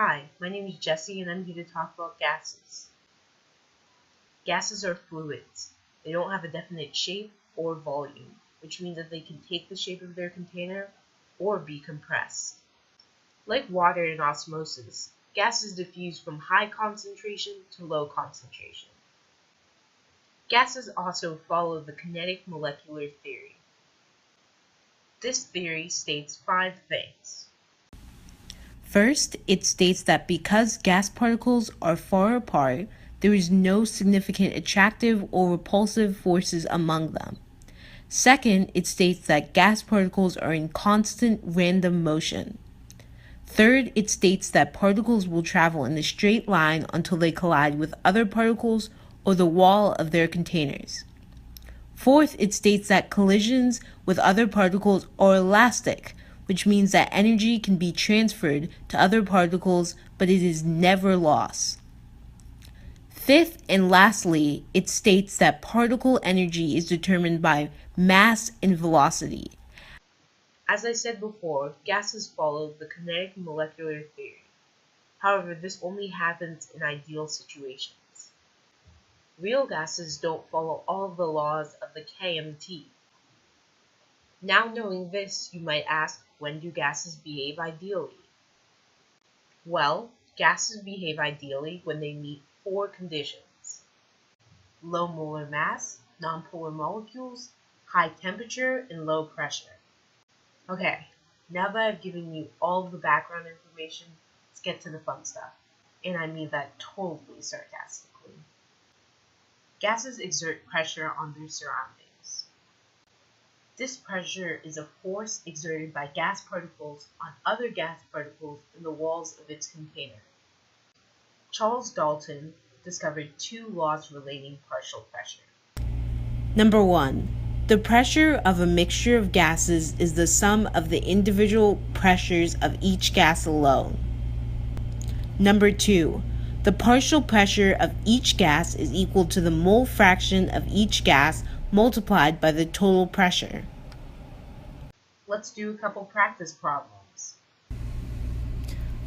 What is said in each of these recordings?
Hi, my name is Jesse and I'm here to talk about gases. Gases are fluids. They don't have a definite shape or volume, which means that they can take the shape of their container or be compressed. Like water in osmosis, gases diffuse from high concentration to low concentration. Gases also follow the kinetic molecular theory. This theory states 5 things. First, it states that because gas particles are far apart, there is no significant attractive or repulsive forces among them. Second, it states that gas particles are in constant random motion. Third, it states that particles will travel in a straight line until they collide with other particles or the wall of their containers. Fourth, it states that collisions with other particles are elastic, which means that energy can be transferred to other particles, but it is never lost. Fifth and lastly, it states that particle energy is determined by mass and velocity. As I said before, gases follow the kinetic molecular theory. However, this only happens in ideal situations. Real gases don't follow all of the laws of the KMT. Now knowing this, you might ask, when do gases behave ideally? Well, gases behave ideally when they meet 4 conditions: low molar mass, nonpolar molecules, high temperature, and low pressure. Okay, now that I've given you all of the background information, let's get to the fun stuff. And I mean that totally sarcastically. Gases exert pressure on their surroundings. This pressure is a force exerted by gas particles on other gas particles in the walls of its container. Charles Dalton discovered 2 laws relating partial pressure. Number 1. The pressure of a mixture of gases is the sum of the individual pressures of each gas alone. Number 2. The partial pressure of each gas is equal to the mole fraction of each gas multiplied by the total pressure. Let's do a couple practice problems.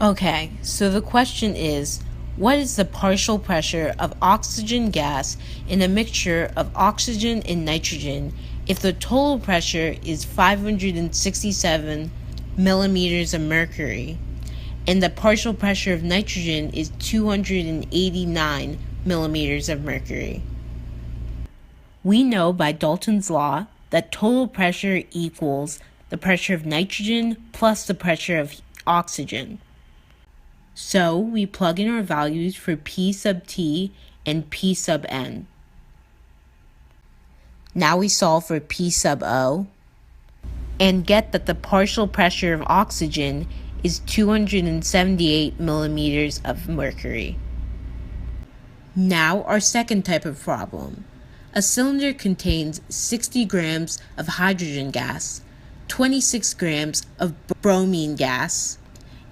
Okay, so the question is, what is the partial pressure of oxygen gas in a mixture of oxygen and nitrogen if the total pressure is 567 millimeters of mercury and the partial pressure of nitrogen is 289 millimeters of mercury? We know by Dalton's law that total pressure equals the pressure of nitrogen plus the pressure of oxygen. So we plug in our values for P sub T and P sub N. Now we solve for P sub O and get that the partial pressure of oxygen is 278 millimeters of mercury. Now our second type of problem. A cylinder contains 60 grams of hydrogen gas, 26 grams of bromine gas,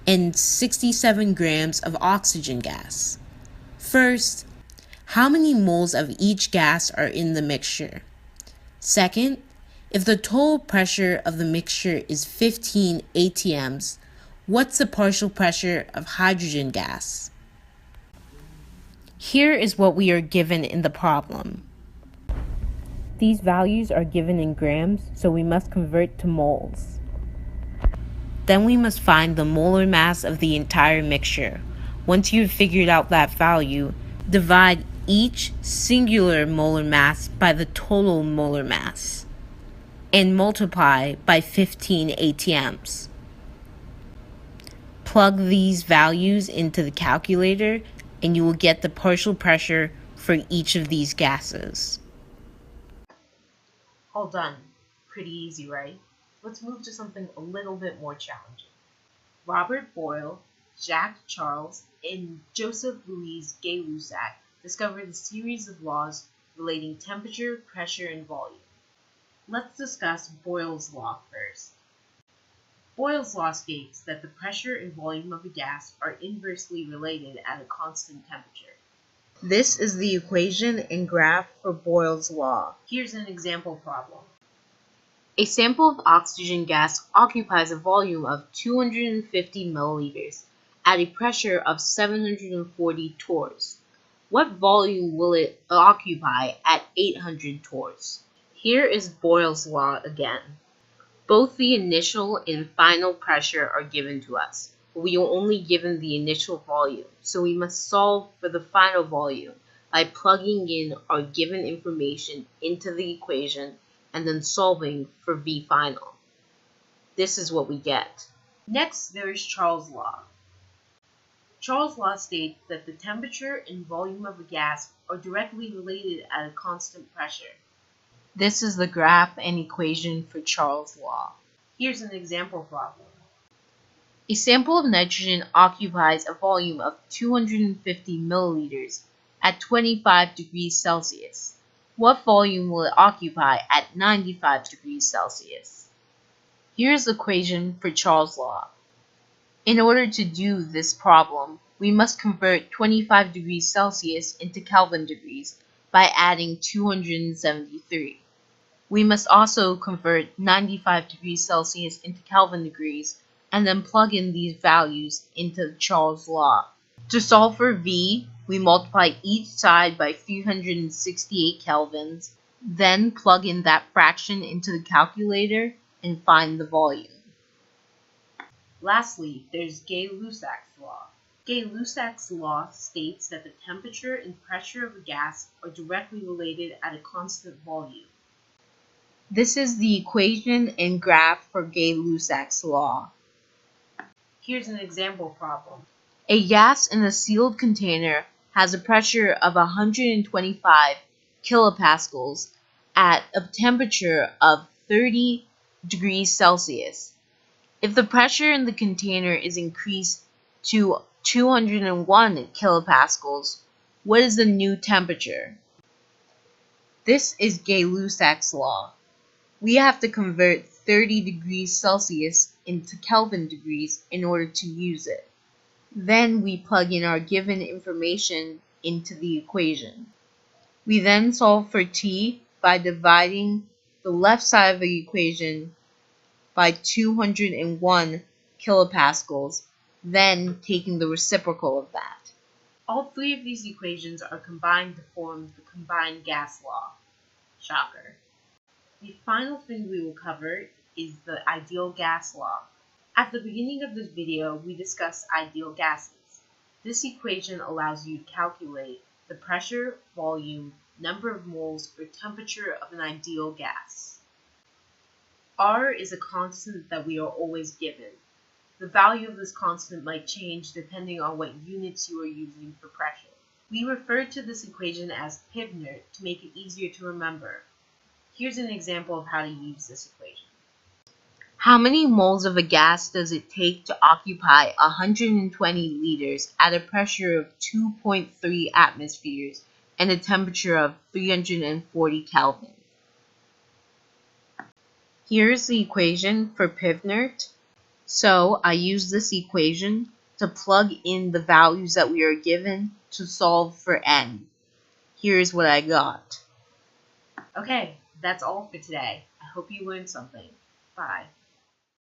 and 67 grams of oxygen gas. First, how many moles of each gas are in the mixture? Second, if the total pressure of the mixture is 15 atms, what's the partial pressure of hydrogen gas? Here is what we are given in the problem. These values are given in grams, so we must convert to moles. Then we must find the molar mass of the entire mixture. Once you've figured out that value, divide each singular molar mass by the total molar mass and multiply by 15 atms. Plug these values into the calculator and you will get the partial pressure for each of these gases. All done. Pretty easy, right? Let's move to something a little bit more challenging. Robert Boyle, Jacques Charles, and Joseph Louis Gay-Lussac discovered a series of laws relating temperature, pressure, and volume. Let's discuss Boyle's law first. Boyle's law states that the pressure and volume of a gas are inversely related at a constant temperature. This is the equation and graph for Boyle's law. Here's an example problem. A sample of oxygen gas occupies a volume of 250 milliliters at a pressure of 740 torrs. What volume will it occupy at 800 torrs? Here is Boyle's law again. Both the initial and final pressure are given to us, but we are only given the initial volume, so we must solve for the final volume by plugging in our given information into the equation and then solving for V final. This is what we get. Next, there is Charles' law. Charles' law states that the temperature and volume of a gas are directly related at a constant pressure. This is the graph and equation for Charles' law. Here's an example problem. A sample of nitrogen occupies a volume of 250 milliliters at 25 degrees Celsius. What volume will it occupy at 95 degrees Celsius? Here's the equation for Charles' law. In order to do this problem, we must convert 25 degrees Celsius into Kelvin degrees by adding 273. We must also convert 95 degrees Celsius into Kelvin degrees and then plug in these values into Charles' law. To solve for V, we multiply each side by 368 kelvins, then plug in that fraction into the calculator and find the volume. Lastly, there's Gay-Lussac's law. Gay-Lussac's law states that the temperature and pressure of a gas are directly related at a constant volume. This is the equation and graph for Gay-Lussac's law. Here's an example problem. A gas in a sealed container has a pressure of 125 kilopascals at a temperature of 30 degrees Celsius. If the pressure in the container is increased to 201 kilopascals, what is the new temperature? This is Gay-Lussac's law. We have to convert 30 degrees Celsius into Kelvin degrees in order to use it. Then we plug in our given information into the equation. We then solve for T by dividing the left side of the equation by 201 kilopascals, then taking the reciprocal of that. All three of these equations are combined to form the combined gas law. Shocker. The final thing we will cover is the ideal gas law. At the beginning of this video, we discussed ideal gases. This equation allows you to calculate the pressure, volume, number of moles, or temperature of an ideal gas. R is a constant that we are always given. The value of this constant might change depending on what units you are using for pressure. We refer to this equation as Pivnert to make it easier to remember. Here's an example of how to use this equation. How many moles of a gas does it take to occupy 120 liters at a pressure of 2.3 atmospheres and a temperature of 340 Kelvin? Here's the equation for Pivnert. So I use this equation to plug in the values that we are given to solve for n. Here's what I got. Okay, that's all for today. I hope you learned something. Bye.